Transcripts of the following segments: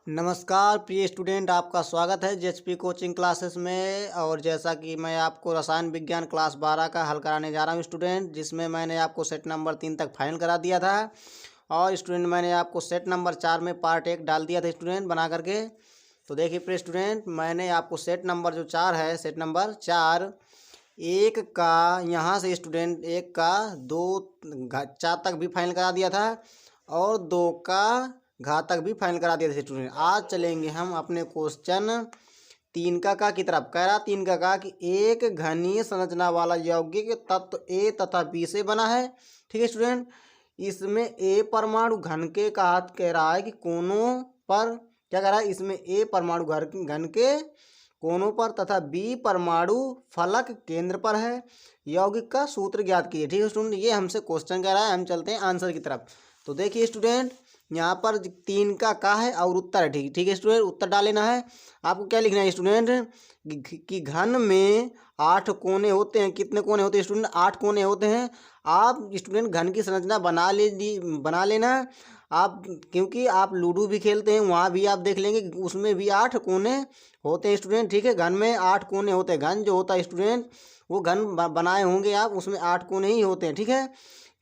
नमस्कार प्रिय स्टूडेंट, आपका स्वागत है जेएचपी कोचिंग क्लासेस में। और जैसा कि मैं आपको रसायन विज्ञान क्लास 12 का हल कराने जा रहा हूं स्टूडेंट, जिसमें मैंने आपको सेट नंबर 3 तक फाइनल करा दिया था। और स्टूडेंट मैंने आपको सेट नंबर 4 में पार्ट 1 डाल दिया था स्टूडेंट बना करके। तो देखिए प्रिय स्टूडेंट, मैंने आपको सेट नंबर जो 4 है, सेट नंबर 4 एक का यहाँ से स्टूडेंट एक का 4 तक भी फाइनल करा दिया था और 2 का घातक भी फाइनल करा दिए थे स्टूडेंट। आज चलेंगे हम अपने क्वेश्चन 3 का की तरफ। कह रहा 3 का कि एक घनीय संरचना वाला यौगिक तत्व ए तथा बी से बना है। ठीक है स्टूडेंट, इसमें ए परमाणु घन के का कह रहा है कि कोनों पर क्या कह रहा है, इसमें ए परमाणु घन के कोनों पर तथा बी परमाणु फलक केंद्र पर है। यौगिक का सूत्र ज्ञात कीजिए। ठीक है स्टूडेंट, ये हमसे क्वेश्चन कह रहा है। हम चलते हैं आंसर की तरफ। तो देखिए स्टूडेंट, यहाँ पर 3 का है और उत्तर है। ठीक है स्टूडेंट, उत्तर डाल लेना है। आपको क्या लिखना है स्टूडेंट कि घन में 8 कोने होते हैं। कितने कोने होते हैं स्टूडेंट? 8 कोने होते हैं। आप स्टूडेंट घन की संरचना बना लेना आप, क्योंकि आप लूडो भी खेलते हैं, वहाँ भी आप देख लेंगे उसमें भी 8 कोने होते हैं स्टूडेंट। ठीक है, घन में 8 कोने होते हैं। घन जो होता है स्टूडेंट, वो घन बनाए होंगे आप, उसमें 8 कोने ही होते हैं। ठीक है,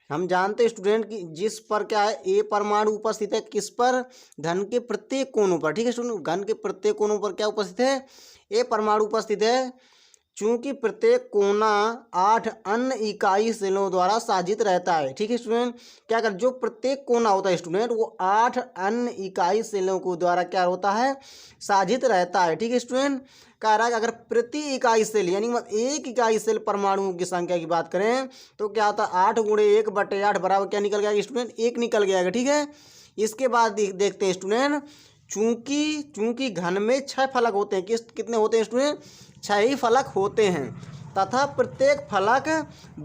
हम जानते हैं स्टूडेंट कि जिस पर क्या है ए परमाणु उपस्थित है, किस पर? घन के प्रत्येक कोनों पर। ठीक है स्टूडेंट, घन के प्रत्येक कोनों पर क्या उपस्थित है? ए परमाणु उपस्थित है। चूंकि प्रत्येक कोना 8 अन्य इकाई सेलों द्वारा साजित रहता है। ठीक है स्टूडेंट, क्या कर जो प्रत्येक कोना होता है स्टूडेंट, वो 8 अन्य इकाई सेलों को द्वारा क्या होता है? साजित रहता है। ठीक है स्टूडेंट, कह रहा है कि अगर प्रति इकाई सेल यानी एक इकाई सेल परमाणुओं की संख्या की बात करें तो क्या होता है? 8 गुणे 1/8 बराबर क्या निकल गया स्टूडेंट? 1 निकल गया। ठीक है, इसके बाद देखते हैं स्टूडेंट, चूंकि घन में 6 फलक होते हैं। कितने होते हैं स्टूडेंट? 6 ही फलक होते हैं तथा प्रत्येक फलक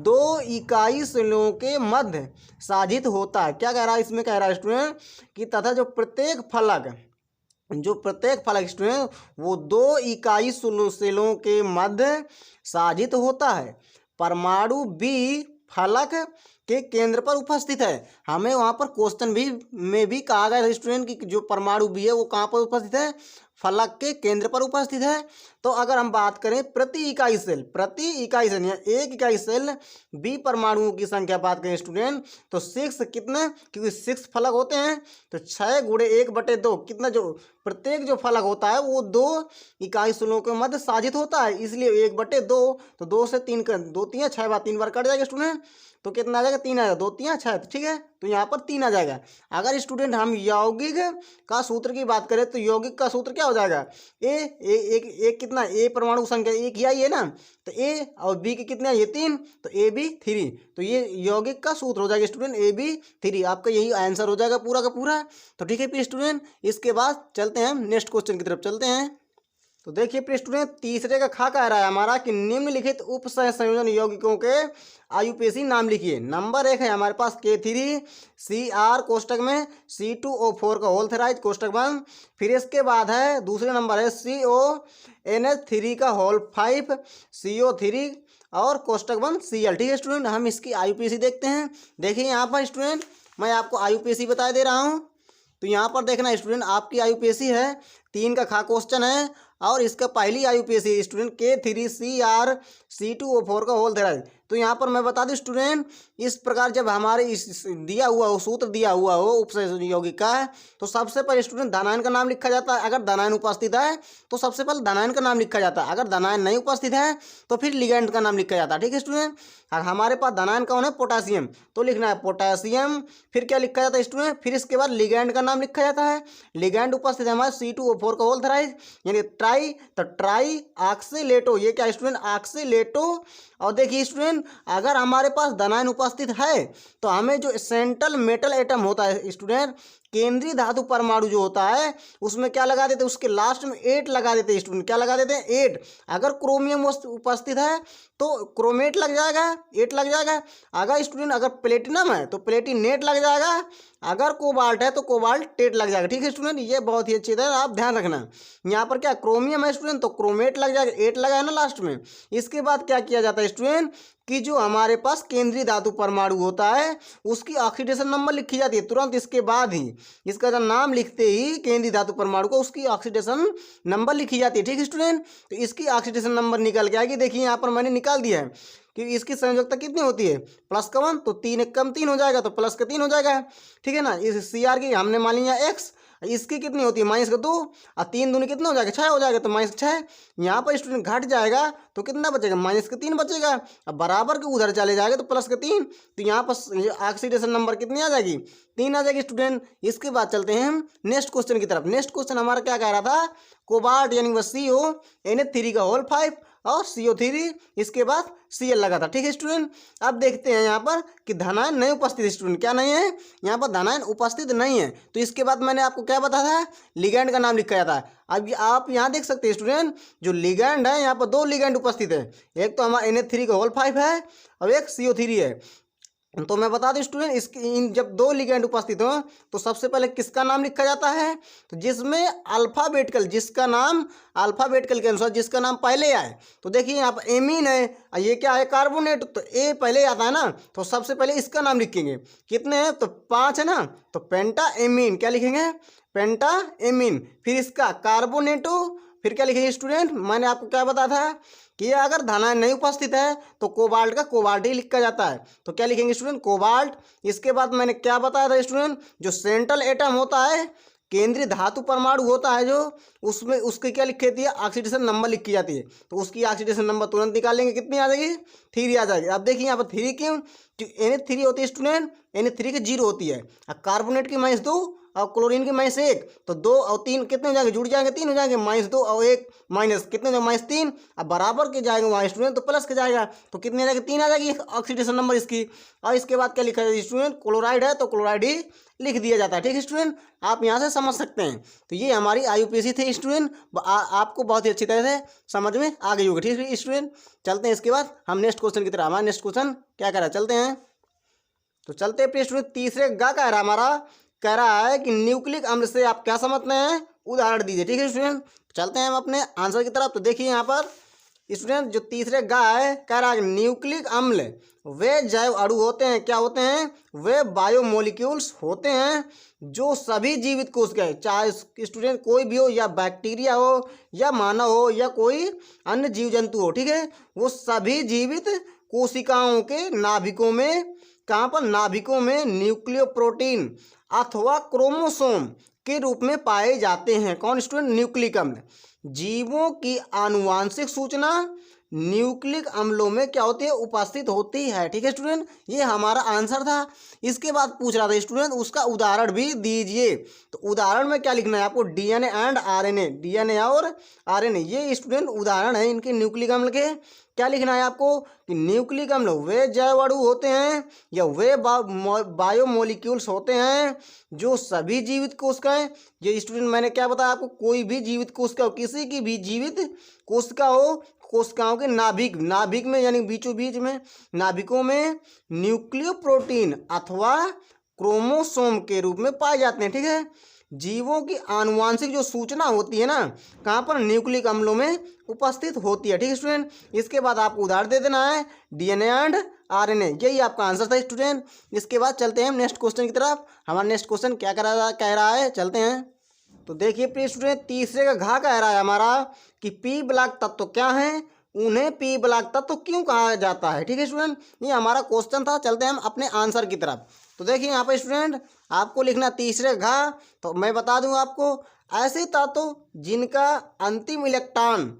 2 इकाई सेलों के मध्य साजित होता है। क्या कह रहा है इसमें? कह रहा है स्टूडेंट कि तथा जो प्रत्येक फलक स्टूडेंट वो 2 इकाई सेलों के मध्य साजित होता है। परमाणु बी फलक के केंद्र पर उपस्थित है। हमें वहाँ पर क्वेश्चन में भी कहा गया था स्टूडेंट कि जो परमाणु बी है वो कहाँ पर उपस्थित है? फलक के केंद्र पर उपस्थित है। तो अगर हम बात करें प्रति इकाई सेल या एक इकाई सेल बी परमाणुओं की संख्या बात करें स्टूडेंट, तो 6 कितने, क्योंकि 6 फलक होते हैं तो 6 गुणे 1/2 कितना, जो प्रत्येक जो फलक होता है वो 2 इकाई सेलों के मध्य साजित होता है, इसलिए 1/2। तो 2 से 3 कर 2 3 6 बार 3 बार कट जाएगा स्टूडेंट, तो कितना आ जाएगा? 3 आ जाएगा। 2 3 6। ठीक है, तो यहाँ पर 3 आ जाएगा। अगर स्टूडेंट हम यौगिक का सूत्र की बात करें तो यौगिक का सूत्र क्या हो जाएगा? एक कितना? ए परमाणु संख्या एक ही आई है ना, तो ए और बी के कितने? ये 3, तो AB3। तो ये यौगिक का सूत्र हो जाएगा स्टूडेंट AB3। आपका यही आंसर हो जाएगा पूरा का पूरा। तो ठीक है प्रिय स्टूडेंट, इसके बाद चलते हैं नेक्स्ट क्वेश्चन की तरफ चलते हैं। तो देखिए प्रिय स्टूडेंट, तीसरे का खा कह रहा है हमारा कि निम्नलिखित उप संयोजन यौगिकों के आयुपेशी नाम लिखिए। नंबर 1 है हमारे पास K3CR कोष्टक में C2O4 का होल थेराइड कोष्टक बंद। फिर इसके बाद है दूसरे नंबर है CONH3 का होल 5 CO3 और कोष्टक बंद Cl। ठीक है स्टूडेंट, हम इसकी आयुपेशी देखते हैं। देखिए यहाँ पर स्टूडेंट मैं आपको आयुपेशी बता दे रहा हूँ। तो यहाँ पर देखना स्टूडेंट, आपकी आयुपेशी है 3 का खा क्वेश्चन है और इसका पहली आयुपेशी स्टूडेंट K3CR C2O4 का होल थेराइड। तो यहाँ पर मैं बता दूं स्टूडेंट, इस प्रकार जब हमारे इस दिया हुआ हो, सूत्र दिया हुआ हो उपसंयोजन यौगिक का, तो सबसे पहले स्टूडेंट धनायन का नाम लिखा जाता है। अगर धनायन उपस्थित है तो सबसे पहले धनायन का नाम लिखा जाता है। अगर धनायन नहीं उपस्थित है तो फिर लिगेंड का नाम लिखा जाता है। ठीक है स्टूडेंट, और हमारे पास धनायन कौन है? पोटासियम, तो लिखना है पोटासियम। फिर क्या लिखा जाता है स्टूडेंट? फिर इसके बाद लिगेंड का नाम लिखा जाता है। लिगेंड उपस्थित है हमारे C2O4 का होल थेराइड यानी ट्राई ऑक्सीलेटो। ये क्या स्टूडेंट? ऑक्सीलेटो। और देखिए स्टूडेंट, अगर हमारे पास धनायन उपस्थित है तो हमें जो सेंट्रल मेटल एटम होता है स्टूडेंट, केंद्रीय धातु परमाणु जो होता है, उसमें क्या लगा देते हैं? उसके लास्ट में 8 लगा देते हैं स्टूडेंट। क्या लगा देते हैं? 8। अगर क्रोमियम उपस्थित है तो क्रोमेट लग जाएगा, 8 लग जाएगा। अगर स्टूडेंट अगर प्लेटिनम है तो प्लेटिनेट लग जाएगा। अगर कोबाल्ट है तो कोबाल्ट टेट लग जाएगा। ठीक है स्टूडेंट, ये बहुत ही अच्छी तरह आप ध्यान रखना। यहाँ पर क्या क्रोमियम है स्टूडेंट, तो क्रोमेट लग जाएगा, 8 लगा है ना लास्ट में। इसके बाद क्या किया जाता है स्टूडेंट कि जो हमारे पास केंद्रीय धातु परमाणु होता है उसकी ऑक्सीडेशन नंबर लिखी जाती है तुरंत इसके बाद ही। इसका जब नाम लिखते ही केंद्रीय धातु परमाणु को उसकी ऑक्सीडेशन नंबर लिखी जाती है। ठीक है स्टूडेंट, तो इसकी ऑक्सीडेशन नंबर निकल के आएगी। देखिए यहाँ पर मैंने निकाल दिया है कि इसकी संयोजकता कितनी होती है, प्लस का 1, तो 3 एक कम 3 हो जाएगा, तो प्लस का 3 हो जाएगा। ठीक है ना, इस सी आर की हमने मान लिया एक्स, इसकी कितनी होती है माइनस का 2, और 3 दूनी कितना हो जाएगा 6 हो जाएगा, तो माइनस 6। यहाँ पर स्टूडेंट घट जाएगा तो कितना बचेगा, माइनस का 3 बचेगा। अब बराबर के उधर चले जाएगा तो प्लस का 3, तो यहाँ पर ऑक्सीडेशन नंबर कितनी आ जाएगी, 3 आ जाएगी स्टूडेंट। इसके बाद चलते हैं हम नेक्स्ट क्वेश्चन की तरफ। नेक्स्ट क्वेश्चन हमारा क्या कह रहा था, कोबाल्ट यानी वह CONH3 का होल 5 और CO3, इसके बाद Cl लगा था। ठीक है स्टूडेंट, अब देखते हैं यहाँ पर कि धनायन नहीं उपस्थित। स्टूडेंट क्या नहीं है, यहाँ पर धनायन उपस्थित नहीं है। तो इसके बाद मैंने आपको क्या बताया था, लिगैंड का नाम लिखा जाता है। अब आप यहाँ देख सकते हैं स्टूडेंट, जो लिगैंड है यहाँ पर 2 लिगैंड उपस्थित है, एक तो हमारा NH3 का होल 5 है और एक CO3 है। तो मैं बता दूं स्टूडेंट, इन जब 2 लिगैंड उपस्थित हो तो सबसे पहले किसका नाम लिखा जाता है, तो जिसमें अल्फाबेटिकल, जिसका नाम अल्फाबेटिकल के अनुसार जिसका नाम पहले आए। तो देखिए यहाँ पर एमीन है और ये क्या है कार्बोनेट, तो ए पहले आता है ना, तो सबसे पहले इसका नाम लिखेंगे। कितने हैं, तो 5 है ना, तो पेंटा एमीन, क्या लिखेंगे, पेंटा एमीन। फिर इसका कार्बोनेटो, फिर क्या लिखेंगे स्टूडेंट, मैंने आपको क्या बताया था कि अगर धनायन नहीं उपस्थित है तो कोबाल्ट का कोबाल्ट ही लिखा जाता है। तो क्या लिखेंगे स्टूडेंट, कोबाल्ट। इसके बाद मैंने क्या बताया था स्टूडेंट, जो सेंट्रल एटम होता है, केंद्रीय धातु परमाणु होता है जो, उसमें उसकी क्या लिखी जाती है, ऑक्सीडेशन नंबर लिखी जाती है। तो उसकी ऑक्सीडेशन नंबर तुरंत निकालेंगे, कितनी आ जाएगी, 3 आ जाएगी। अब देखिए यहाँ पर 3 क्यों, NH3 होती है स्टूडेंट, NH3 की 0 होती है, कार्बोनेट की -2 और क्लोरीन की -1, तो 2 और 3 कितने हो जाएंगे, जुड़ जाएंगे 3 हो जाएंगे, -2 और 1 माइनस कितने हो जाएंगे, -3। अब बराबर के जाएंगे वहाँ स्टूडेंट तो प्लस के जाएगा, तो कितने आ जाएगी, 3 आ जाएगी ऑक्सीडेशन नंबर इसकी। और इसके बाद क्या लिखा जाएगा स्टूडेंट, क्लोराइड है तो क्लोराइड ही लिख दिया जाता है। ठीक है स्टूडेंट, आप यहाँ से समझ सकते हैं। तो ये हमारी IUPAC थी स्टूडेंट, आपको बहुत ही अच्छी तरह से समझ में आ गई होगी। ठीक है स्टूडेंट, चलते हैं इसके बाद हम नेक्स्ट क्वेश्चन की तरफ। हमारा नेक्स्ट क्वेश्चन क्या कह रहा है, चलते हैं। तो चलते हैं स्टूडेंट, तीसरे गा कह रहा है हमारा, कह रहा है कि न्यूक्लिक अम्ल से आप क्या समझते हैं, उदाहरण दीजिए। ठीक है स्टूडेंट, चलते हैं हम अपने आंसर की तरफ। तो देखिए यहाँ पर स्टूडेंट, जो तीसरे गा है कह रहा है न्यूक्लिक अम्ल वे जैव अणु होते हैं, क्या होते हैं, वे बायोमोलिक्यूल्स होते हैं जो सभी जीवित कोशिकाएं, चाहे स्टूडेंट कोई भी हो, या बैक्टीरिया हो या मानव हो या कोई अन्य जीव जंतु हो, ठीक है, वो सभी जीवित कोशिकाओं के नाभिकों में, कहाँ पर, नाभिकों में न्यूक्लियो प्रोटीन अथवा क्रोमोसोम के रूप में पाए जाते हैं। कौन स्टूडेंट, न्यूक्लिक अम्ल। जीवों की आनुवांशिक सूचना न्यूक्लिक अम्लों में क्या होती है, उपस्थित होती है। ठीक है स्टूडेंट, ये हमारा आंसर था। इसके बाद पूछ रहा था स्टूडेंट उसका उदाहरण भी दीजिए। तो उदाहरण में क्या लिखना है आपको, DNA एंड RNA, DNA और RNA, ये स्टूडेंट उदाहरण है इनके न्यूक्लिक अम्ल के। क्या लिखना है आपको कि न्यूक्लिक अम्ल वे जैव अणु होते हैं या वे बायोमोलिक्यूल्स होते हैं जो सभी जीवित कोशिकाएं, ये स्टूडेंट मैंने क्या बताया आपको, कोई भी जीवित कोशिका हो, किसी की भी जीवित कोशिका हो, कोशिकाओं के नाभिक में यानी बीचों बीच में नाभिकों में न्यूक्लियो प्रोटीन अथवा क्रोमोसोम के रूप में पाए जाते हैं। ठीक है, जीवों की आनुवांशिक जो सूचना होती है ना, कहाँ पर, न्यूक्लिक अम्लों में उपस्थित होती है। ठीक है स्टूडेंट, इसके बाद आपको उदाहरण दे देना है DNA एंड RNA, यही आपका आंसर था स्टूडेंट। इसके बाद चलते हैं नेक्स्ट क्वेश्चन की तरफ। हमारा नेक्स्ट क्वेश्चन क्या कह रहा है, चलते हैं। तो देखिए प्रिय स्टूडेंट, तीसरे का घा कह रहा है हमारा कि P ब्लॉक तत्व क्या है, उन्हें P ब्लॉक तत्व क्यों कहा जाता है। ठीक है स्टूडेंट, ये हमारा क्वेश्चन था। चलते हैं हम अपने आंसर की तरफ। तो देखिए यहाँ पर स्टूडेंट आपको लिखना तीसरे घा, तो मैं बता दूं आपको, ऐसे तत्व जिनका अंतिम इलेक्ट्रॉन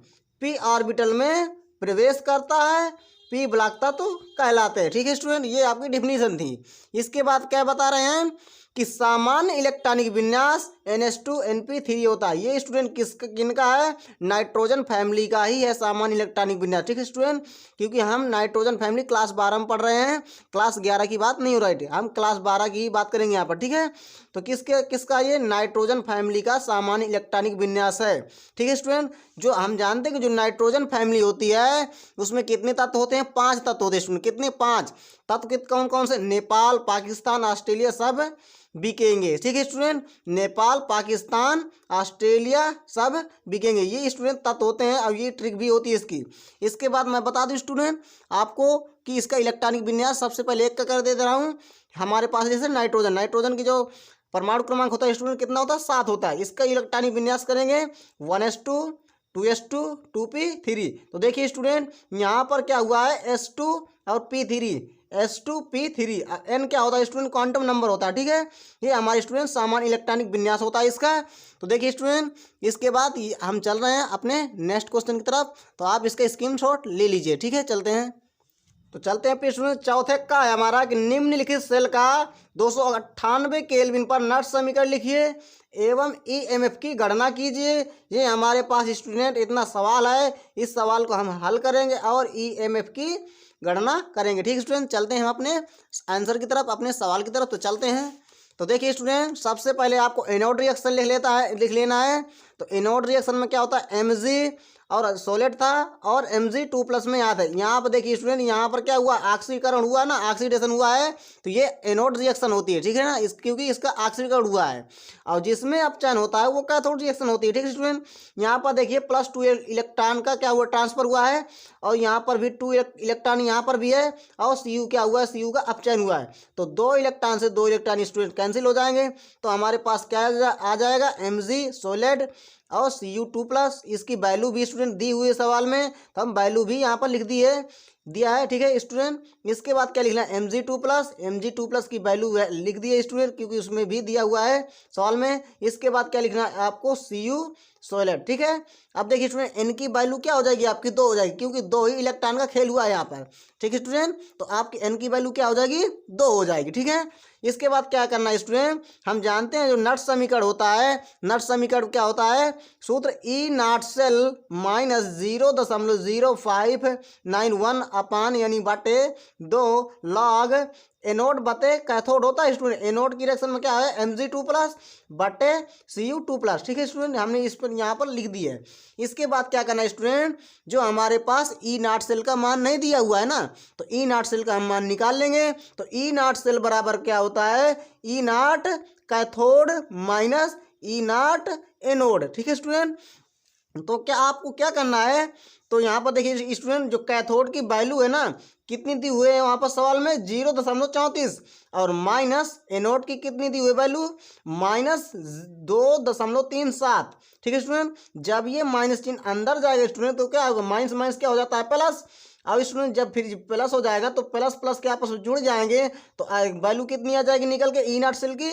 P ऑर्बिटल में प्रवेश करता है P ब्लॉक तत्व कहलाते हैं। ठीक है स्टूडेंट, ये आपकी डिफिनीशन थी। इसके बाद क्या बता रहे हैं कि सामान्य इलेक्ट्रॉनिक विन्यास NH2NP3 होता है। ये स्टूडेंट किनका है, नाइट्रोजन फैमिली का ही है सामान्य इलेक्ट्रॉनिक विन्यास। ठीक है स्टूडेंट, क्योंकि हम नाइट्रोजन फैमिली क्लास 12 में पढ़ रहे हैं, क्लास 11 की बात नहीं हो रही थी, हम क्लास 12 की ही बात करेंगे यहाँ पर। ठीक है, तो किसका ये नाइट्रोजन फैमिली का सामान्य इलेक्ट्रॉनिक विन्यास है। ठीक है स्टूडेंट, जो हम जानते हैं कि जो नाइट्रोजन फैमिली होती है उसमें कितने तत्व होते हैं, 5 तत्व होते हैं स्टूडेंट। कितने, 5 तत्व। कौन कौन से, नेपाल, पाकिस्तान, ऑस्ट्रेलिया सब बिकेंगे। ठीक है स्टूडेंट, नेपाल, पाकिस्तान, ऑस्ट्रेलिया सब बिकेंगे, ये स्टूडेंट तत्व होते हैं। अब ये ट्रिक भी होती है इसकी। इसके बाद मैं बता दूं स्टूडेंट आपको कि इसका इलेक्ट्रॉनिक विन्यास सबसे पहले एक का कर दे रहा हूँ। हमारे पास जैसे नाइट्रोजन की जो परमाणु क्रमांक होता है स्टूडेंट कितना होता है 7 होता है। इसका इलेक्ट्रॉनिक विन्यास करेंगे 1s2 2s2 2p3। तो देखिए स्टूडेंट यहाँ पर क्या हुआ है s2 और p3 s2p3 n क्या होता है स्टूडेंट क्वांटम नंबर होता है, ठीक है। ये हमारे स्टूडेंट सामान्य इलेक्ट्रॉनिक विन्यास होता है इसका। तो देखिए स्टूडेंट इसके बाद हम चल रहे हैं अपने नेक्स्ट क्वेश्चन की तरफ, तो आप इसका स्क्रीनशॉट ले लीजिए, ठीक है। चलते हैं, तो चलते हैं फिर स्टूडेंट चौथे का है हमारा कि निम्नलिखित सेल का 298 केल्विन पर नट समीकरण लिखिए एवं ईएमएफ की गणना कीजिए। ये हमारे पास स्टूडेंट इतना सवाल है, इस सवाल को हम हल करेंगे और ईएमएफ की गणना करेंगे, ठीक है स्टूडेंट। चलते हैं हम अपने आंसर की तरफ, अपने सवाल की तरफ। तो चलते हैं, तो देखिए स्टूडेंट सबसे पहले आपको एनोड रिएक्शन लिख लेना है। तो एनोड रिएक्शन में क्या होता है Mg और सॉलिड था और Mg2+ में याद है। यहाँ पर देखिए स्टूडेंट यहाँ पर क्या हुआ ऑक्सीकरण हुआ ना, ऑक्सीडेशन हुआ है, तो ये एनोड रिएक्शन होती है, ठीक है ना, क्योंकि इसका ऑक्सीकरण हुआ है। और जिसमें अपचयन होता है वो कैथोड रिएक्शन होती है, ठीक है स्टूडेंट। यहाँ पर देखिए +2 इलेक्ट्रॉन का क्या हुआ ट्रांसफर हुआ है और यहाँ पर भी 2 इलेक्ट्रॉन यहाँ पर भी है और Cu क्या हुआ है, Cu का अपचयन हुआ है। तो 2 इलेक्ट्रॉन से 2 इलेक्ट्रॉन स्टूडेंट कैंसिल हो जाएंगे, तो हमारे पास क्या आ जाएगा Mg सॉलिड और Cu2+। इसकी वैल्यू भी स्टूडेंट दी हुई है सवाल में, तो हम वैल्यू भी यहाँ पर लिख दिया है, ठीक है स्टूडेंट। इसके बाद क्या लिखना है Mg2+ की वैल्यू लिख दी है स्टूडेंट, क्योंकि उसमें भी दिया हुआ है सवाल में। इसके बाद क्या लिखना है आपको Cu सॉलिड, ठीक है। अब देखिए स्टूडेंट n की वैल्यू क्या हो जाएगी आपकी 2 हो जाएगी, क्योंकि 2 ही इलेक्ट्रॉन का खेल हुआ है यहाँ पर, ठीक है स्टूडेंट। तो आपकी n की वैल्यू क्या हो जाएगी 2 हो जाएगी, ठीक है। इसके बाद क्या करना है स्टूडेंट, हम जानते हैं जो नट समीकरण होता है, नट समीकरण क्या होता है सूत्र ई नॉट सेल -0.0591 अपान यानी बटे 2 लॉग एनोड बटे कैथोड होता है स्टूडेंट। एनोड की रिएक्शन में क्या है Mg2+ बटे Cu2+, ठीक है स्टूडेंट। हमने इस पर यहाँ पर लिख दी है। इसके बाद क्या करना है स्टूडेंट, जो हमारे पास ई नॉट सेल का मान नहीं दिया हुआ है ना, तो ई नॉट सेल का हम मान निकाल लेंगे। तो ई नॉट सेल बराबर क्या होता है E naught cathode minus E naught anode, ठीक है स्टूडेंट। तो क्या आपको क्या करना है, तो यहाँ पर देखिए स्टूडेंट जो कैथोड की वैल्यू है ना कितनी दी हुई है वहाँ पर सवाल में 0.34 और माइनस एनोड की कितनी दी हुई वैल्यू -2.37, ठीक है स्टूडेंट। जब ये माइनस चिन्ह अंदर जाएगा स्टूडेंट तो क्या होगा माइनस माइनस क्या हो जाता है प्लस। अब स्टूडेंट जब फिर प्लस हो जाएगा तो प्लस प्लस के आपस में जुड़ जाएंगे, तो वैल्यू कितनी आ जाएगी निकल के ई नॉट सेल की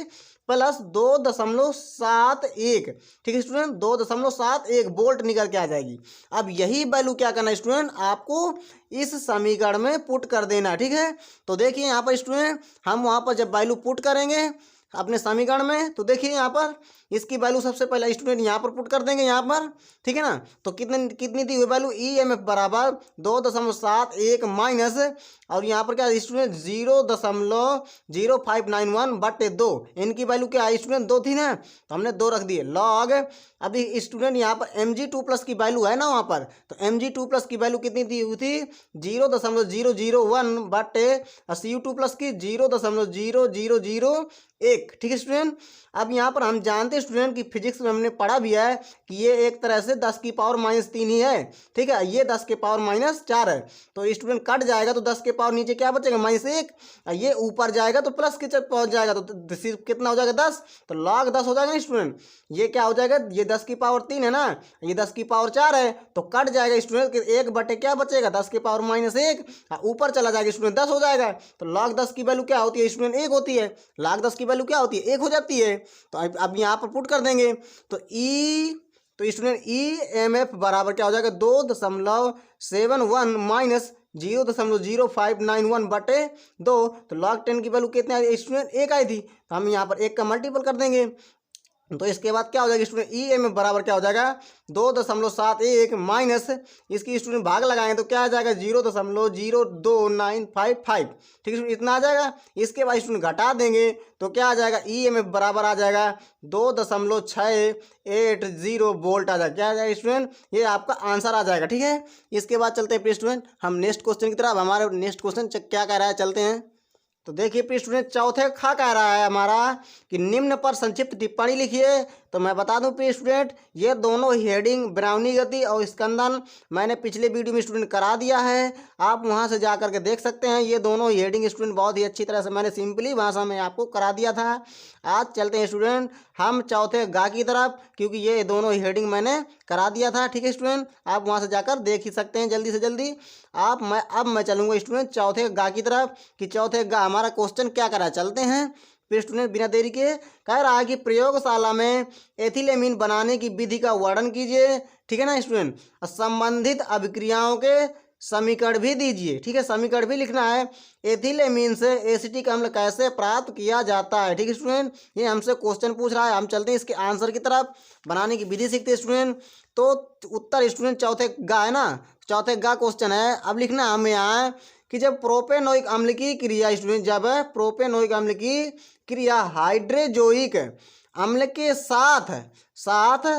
+2.71, ठीक है स्टूडेंट 2.71 वोल्ट निकल के आ जाएगी। अब यही वैल्यू क्या करना है स्टूडेंट आपको इस समीकरण में पुट कर देना, ठीक है। तो देखिए यहाँ पर स्टूडेंट हम वहाँ पर जब वैल्यू पुट करेंगे अपने समीकरण में, तो देखिए यहाँ पर इसकी वैल्यू सबसे पहले स्टूडेंट यहाँ पर पुट कर देंगे यहाँ पर, ठीक है ना। तो कितनी दी हुई वैल्यू ईएमएफ बराबर 2.71 माइनस और यहाँ पर क्या स्टूडेंट 0.0591 बटे 2, इनकी वैल्यू क्या है स्टूडेंट 2 थी ना, तो हमने 2 रख दिए लॉग। अभी स्टूडेंट यहाँ पर Mg2+ की वैल्यू है ना वहाँ पर, तो Mg2+ की वैल्यू कितनी दी हुई थी 0.001 बटे Cu2+ की 0.0001, ठीक है स्टूडेंट। अब यहाँ पर हम जानते हैं स्टूडेंट की फिजिक्स में हमने पढ़ा भी है कि ये एक तरह से 10 की पावर -3 ही है, ठीक है। ये 10 के पावर -4 है, तो स्टूडेंट कट जाएगा तो 10 के पावर नीचे क्या बचेगा -1, ये ऊपर जाएगा तो प्लस के पहुंच जाएगा, तो सिर्फ कितना हो जाएगा 10, तो लॉग 10 हो जाएगा ना स्टूडेंट। ये क्या हो जाएगा ये 10 की पावर 3 है ना, ये 10 की पावर 4 है, तो कट जाएगा स्टूडेंट 1 बटे क्या बचेगा 10 के पावर -1, ऊपर चला जाएगा स्टूडेंट 10 हो जाएगा। तो लॉग 10 की वैल्यू क्या होती है स्टूडेंट 1 होती है, लॉग 10 की वैल्यू क्या होती है 1 हो जाती है। तो अब यहाँ पर पुट कर देंगे तो स्टूडेंट ईएमएफ बराबर क्या हो जाएगा 2.71 माइनस 0.0591 बटे 2, तो log 10 की वैल्यू कितने आई स्टूडेंट 1 आई थी, तो हम यहाँ पर 1 का मल्टीपल कर देंगे। तो इसके बाद क्या हो जाएगा स्टूडेंट ईएमएफ बराबर क्या हो जाएगा 2.71 माइनस इसकी स्टूडेंट भाग लगाएंगे तो क्या आ जाएगा 0.02955, ठीक है इतना आ जाएगा। इसके बाद स्टूडेंट घटा देंगे तो क्या आ जाएगा ईएमएफ बराबर आ जाएगा 2.680 वोल्ट आ जाएगा, क्या आ जाएगा स्टूडेंट ये आपका आंसर आ जाएगा, ठीक है। इसके बाद चलते हैं स्टूडेंट हम नेक्स्ट क्वेश्चन की तरफ। हमारे नेक्स्ट क्वेश्चन क्या कह रहा है चलते हैं। तो देखिए स्टूडेंट चौथे खा कह रहा है हमारा कि निम्न पर संक्षिप्त टिप्पणी लिखिए तो मैं बता दूं प्रिय स्टूडेंट, ये दोनों हेडिंग ब्राउनी गति और स्कंदन मैंने पिछले वीडियो में स्टूडेंट करा दिया है, आप वहां से जा करके देख सकते हैं। ये दोनों हेडिंग स्टूडेंट बहुत ही अच्छी तरह से मैंने सिंपली भाषा में आपको करा दिया था। आज चलते हैं स्टूडेंट हम चौथे गा की तरफ, क्योंकि ये दोनों हेडिंग मैंने करा दिया था। ठीक है स्टूडेंट, आप वहां से जाकर देख ही सकते हैं जल्दी से जल्दी। अब मैं चलूंगा स्टूडेंट चौथे गा की तरफ कि चौथे गा हमारा क्वेश्चन क्या करा। चलते हैं फिर स्टूडेंट बिना देरी के। कह रहा है कि प्रयोगशाला में एथिलेमीन बनाने की विधि का वर्णन कीजिए। ठीक है ना स्टूडेंट, संबंधित अभिक्रियाओं के समीकरण भी दीजिए। ठीक है, समीकरण भी लिखना है। एथिलेमीन से एसिटिक अम्ल कैसे प्राप्त किया जाता है। ठीक है स्टूडेंट, ये हमसे क्वेश्चन पूछ रहा है। हम चलते हैं इसके आंसर की तरफ, बनाने की विधि सीखते हैं स्टूडेंट। तो उत्तर स्टूडेंट चौथे गा है ना, चौथे गा क्वेश्चन है। अब लिखना हमें यहाँ कि जब प्रोपेनोइक अम्ल की क्रिया स्टूडेंट, जब प्रोपेनोइक अम्ल की क्रिया हाइड्रोजोइक अम्ल के साथ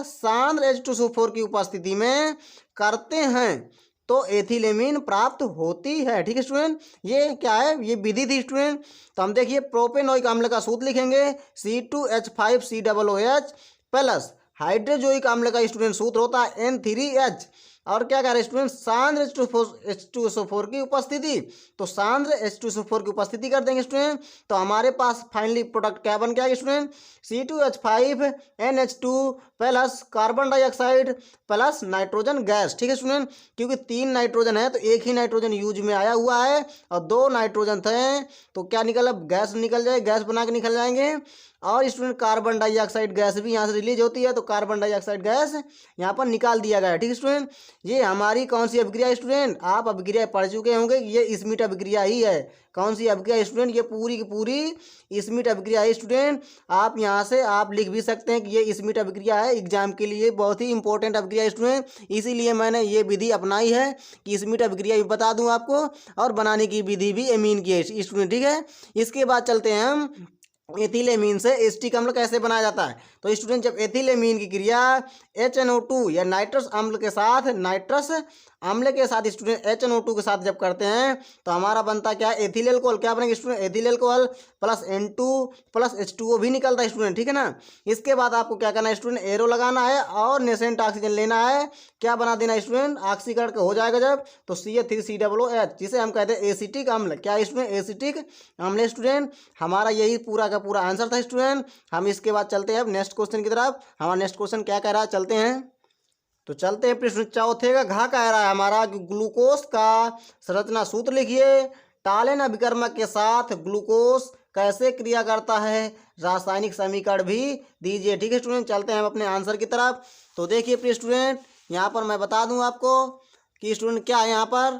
सांद्र H2SO4 की उपस्थिति में करते हैं तो एथिलेमीन प्राप्त होती है। ठीक है स्टूडेंट, ये क्या है, ये विधि थी स्टूडेंट। तो हम देखिए प्रोपेनोइक अम्ल का सूत्र लिखेंगे C2H5COOH प्लस हाइड्रोजोइक अम्ल का स्टूडेंट सूत्र होता है N3H। और क्या कह रहे हैं स्टूडेंट, सांद्र H2SO4 की उपस्थिति, तो सांद्र H2SO4 की उपस्थिति कर देंगे स्टूडेंट। तो हमारे पास फाइनली प्रोडक्ट क्या बन गया student, C2H5NH2 plus carbon dioxide plus nitrogen gas. ठीक है स्टूडेंट, क्योंकि 3 नाइट्रोजन है तो एक ही नाइट्रोजन यूज में आया हुआ है और 2 नाइट्रोजन थे तो क्या निकल, गैस निकल जाए, गैस बना के निकल जाएंगे। और स्टूडेंट कार्बन डाइऑक्साइड गैस भी यहाँ से रिलीज होती है, तो कार्बन डाइऑक्साइड गैस यहाँ पर निकाल दिया गया है। ठीक है स्टूडेंट, ये हमारी कौन सी अभिक्रिया स्टूडेंट, आप अभिक्रिया पढ़ चुके होंगे, ये स्मिट अभिक्रिया ही है। कौन सी अभिक्रिया स्टूडेंट, ये पूरी की पूरी स्मिट अभिक्रिया है स्टूडेंट। आप यहाँ से आप लिख भी सकते हैं कि ये स्मिट अभिक्रिया है, एग्जाम के लिए बहुत ही इंपॉर्टेंट अभिक्रिया है स्टूडेंट। इसीलिए मैंने ये विधि अपनाई है कि स्मिट अभिक्रिया भी बता दूं आपको और बनाने की विधि भी एमीन की है स्टूडेंट। ठीक है, इसके बाद चलते हैं हम एथिलेमीन से एसिटिक अम्ल कैसे बनाया जाता है। तो स्टूडेंट जब एथिलेमीन की क्रिया HNO2 या नाइट्रस अम्ल के साथ, नाइट्रस अम्ल के साथ स्टूडेंट HNO2 के साथ जब करते हैं तो हमारा बनता क्या है, एथिल अल्कोहल। क्या बनेगा student, ethyl alcohol plus N2 plus H2O भी निकलता है स्टूडेंट। ठीक है ना, इसके बाद आपको क्या करना है स्टूडेंट, एरो लगाना है और नेसेंट ऑक्सीजन लेना है। क्या बना देना है स्टूडेंट, ऑक्सीकरण हो जाएगा जब तो CH3COOH, जिसे हम कहते हैं एसिटिक अम्ल। क्या स्टूडेंट, एसिटिक अम्ल स्टूडेंट। हमारा यही पूरा का पूरा आंसर था स्टूडेंट। हम इसके बाद चलते हैं अब नेक्स्ट क्वेश्चन की तरफ। हमारा नेक्स्ट क्वेश्चन क्या कह रहा है, चलते हैं। तो चलते हैं प्रश्न चौथे का घा कह रहा है हमारा कि ग्लूकोज का संरचना सूत्र लिखिए। टालेन अभिकर्मक के साथ ग्लूकोज कैसे क्रिया करता है, रासायनिक समीकरण भी दीजिए। ठीक है स्टूडेंट, चलते हैं हम अपने आंसर की तरफ। तो देखिए प्रिय स्टूडेंट, यहाँ पर मैं बता दूं आपको कि स्टूडेंट क्या है यहाँ पर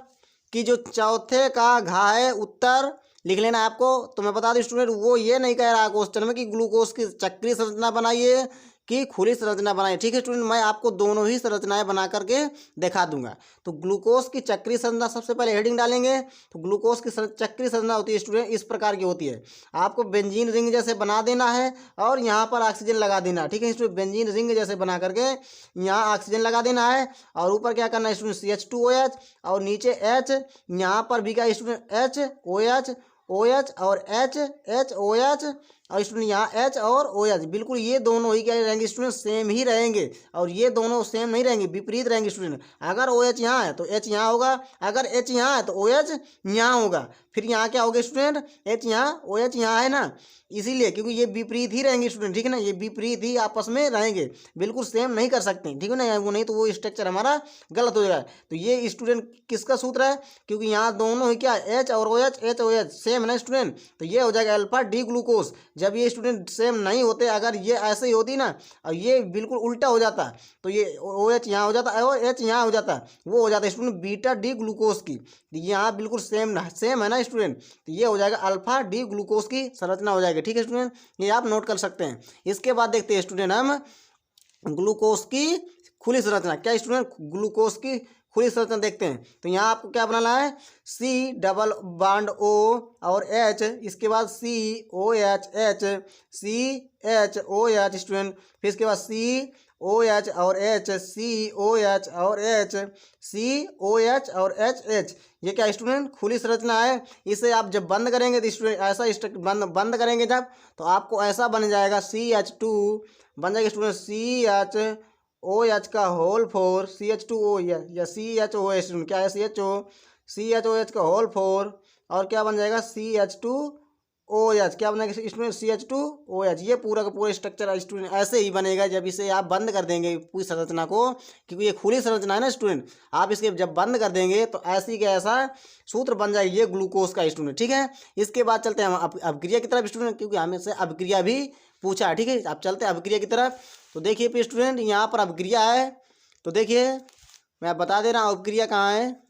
कि जो चौथे का घा है उत्तर लिख लेना है आपको। तो मैं बता दूं स्टूडेंट, वो ये नहीं कह रहा है क्वेश्चन में कि ग्लूकोज की चक्रीय संरचना बनाइए कि खुली संरचना बनाइए। ठीक है स्टूडेंट, मैं आपको दोनों ही संरचनाएं बना करके दिखा दूंगा। तो ग्लूकोज की चक्रीय संरचना सबसे पहले हेडिंग डालेंगे। तो ग्लूकोज की चक्रीय संरचना होती है स्टूडेंट इस प्रकार की होती है। आपको बेंजीन रिंग जैसे बना देना है और यहाँ पर ऑक्सीजन लगा देना है। ठीक है स्टूडेंट, बेंजीन रिंग जैसे बना करके यहाँ ऑक्सीजन लगा देना है और ऊपर क्या करना है स्टूडेंट, CH2OH और नीचे H। यहाँ पर भी क्या स्टूडेंट, HOH OH और HOH और स्टूडेंट यहाँ H और OH, बिल्कुल ये दोनों ही क्या रहेंगे स्टूडेंट, सेम ही रहेंगे। और ये दोनों सेम नहीं रहेंगे, विपरीत रहेंगे स्टूडेंट। अगर OH यहाँ है तो H यहाँ होगा, अगर H यहाँ है तो OH यहाँ होगा। फिर यहाँ क्या होगा स्टूडेंट, H यहाँ OH यहाँ है ना, इसीलिए क्योंकि ये विपरीत ही रहेंगे स्टूडेंट। ठीक है ना, ये विपरीत ही आपस में रहेंगे, बिल्कुल सेम नहीं कर सकते। ठीक है ना, वो नहीं तो वो स्ट्रक्चर हमारा गलत हो जाएगा। तो ये स्टूडेंट किसका सूत्र है, क्योंकि यहाँ दोनों ही क्या H और OH HOH सेम है ना स्टूडेंट, तो ये हो जाएगा अल्फा डी ग्लूकोज। जब ये स्टूडेंट सेम नहीं होते, अगर ये ऐसे ही होती ना और ये बिल्कुल उल्टा हो जाता तो ये OH यहाँ हो जाता और H यहाँ हो जाता, वो हो जाता स्टूडेंट बीटा डी ग्लूकोज की। यहाँ बिल्कुल सेम है ना स्टूडेंट, तो ये हो जाएगा अल्फा डी ग्लूकोज की संरचना हो जाएगी। ठीक है स्टूडेंट, ये आप नोट कर सकते हैं। इसके बाद देखते हैं स्टूडेंट हम ग्लूकोज की खुली संरचना। क्या स्टूडेंट, ग्लूकोज की खुली संरचना देखते हैं। तो यहाँ आपको क्या बनाना है, C♯O और H, इसके बाद COH CHOH स्टूडेंट, फिर इसके बाद OH और H, COH और H, COH और HH। ये क्या स्टूडेंट खुली संरचना है। इसे आप जब बंद करेंगे तो स्टूडेंट ऐसा बंद करेंगे जब, तो आपको ऐसा बन जाएगा CH2 बन जाएगा स्टूडेंट CHOH का होल 4 CH2O या CHOH स्टूडेंट क्या है CHOH का होल 4 और क्या बन जाएगा CH2OH क्या बनेगा स्टूडेंट CH2OH। ये पूरा का पूरा स्ट्रक्चर स्टूडेंट ऐसे ही बनेगा जब इसे आप बंद कर देंगे पूरी संरचना को, क्योंकि ये खुली संरचना है ना स्टूडेंट। आप इसके जब बंद कर देंगे तो ऐसी का ऐसा सूत्र बन जाएगी ये ग्लूकोज का स्टूडेंट। ठीक है, इसके बाद चलते हैं हम अपक्रिया की तरफ स्टूडेंट, क्योंकि हमें से अपक्रिया भी पूछा है। ठीक है, आप चलते हैं अपक्रिया की तरफ। तो देखिए पे स्टूडेंट यहाँ पर अपक्रिया है, तो देखिए मैं बता दे रहा हूँ अपक्रिया कहाँ है।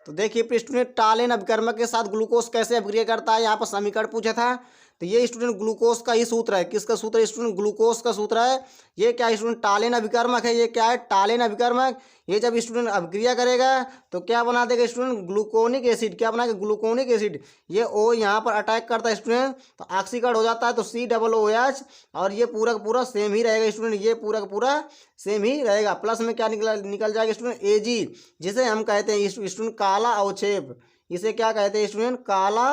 तो देखिए स्टूडेंट टालेन अभिकर्मक के साथ ग्लूकोज कैसे अभिक्रिया करता है, यहाँ पर समीकरण पूछा था। तो ये स्टूडेंट ग्लूकोज का ही सूत्र है। किसका सूत्र है स्टूडेंट? ग्लूकोज का सूत्र है। ये क्या स्टूडेंट टालेन अभिकर्मक है। ये क्या है? टालेन अभिकर्मक। ये जब स्टूडेंट अभिक्रिया करेगा तो क्या बना देगा स्टूडेंट? Gluconic acid. क्या बनाएगा? Gluconic acid. ये O यहाँ पर अटैक करता है स्टूडेंट तो ऑक्सीकरण हो जाता है, तो COOH और ये पूरा का पूरा सेम ही रहेगा स्टूडेंट। ये पूरा का पूरा सेम ही रहेगा। प्लस में क्या निकल जाएगा स्टूडेंट? Ag, जिसे हम कहते हैं स्टूडेंट काला अवक्षेप। इसे क्या कहते हैं स्टूडेंट? काला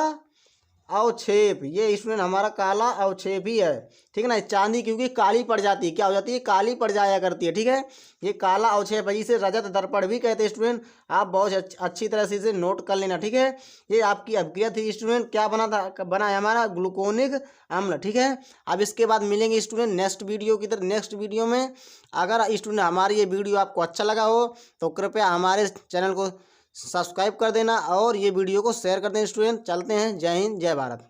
अवक्षेप। ये स्टूडेंट हमारा काला अवक्षेप ही है। ठीक है ना, चांदी क्योंकि काली पड़ जाती है, क्या हो जाती है? काली पड़ जाया करती है। ठीक है, ये काला अवक्षेप है, इसे रजत दर्पण भी कहते हैं स्टूडेंट। आप बहुत अच्छी तरह से इसे नोट कर लेना। ठीक है, ये आपकी अभिक्रिया थी स्टूडेंट। क्या बना है हमारा? ग्लूकोनिक अम्ल। ठीक है, अब इसके बाद मिलेंगे स्टूडेंट नेक्स्ट वीडियो में। अगर स्टूडेंट हमारी ये वीडियो आपको अच्छा लगा हो तो कृपया हमारे चैनल को सब्सक्राइब कर देना और ये वीडियो को शेयर कर दें स्टूडेंट। चलते हैं, जय हिंद जय भारत।